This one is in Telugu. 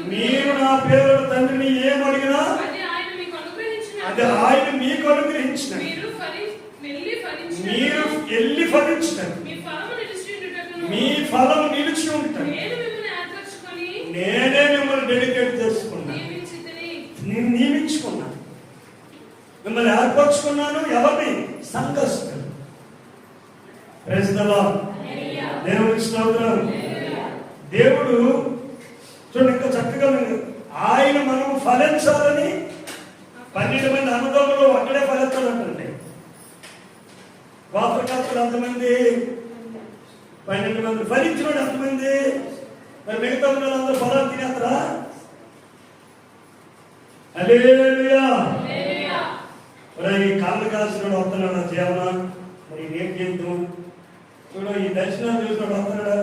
మీరు నా పేరు తండ్రిని ఏమడిగినా అది ఆయన మీకు అనుగ్రహించిన మీరు వెళ్ళి ఫలించినారు, మీ ఫలం నిలిచి ఉంటారు. నేనే మిమ్మల్ని డెడికేట్ చేసుకున్నాను, నేను నియమించుకున్నాను, మిమ్మల్ని ఏర్పరచుకున్నాను. ఎవరిని? సంఘస్థులు. Praise the Lord. దేవునికి స్తోత్రం. దేవుడు చూడండి ఇంకా చక్కగా ఆయన మనం ఫలించాలని 12 మంది అన్నదమ్ములు అక్కడే ఫలించాలంటే గోత్రకర్తలు ఎంతమంది? 12 మంది. ఫలించిన వాడు ఎంతమంది? మరి మిగతా అందరూ ఫలాలు తినేస్తారా? హల్లెలూయా. ఈ కాళ్ళు కాల్సిన వస్తున్నాడు జీవన, మరి ఏం చేద్దాం? చూడ ఈ దర్శనాలు చూసినాడు వస్తున్నాడా?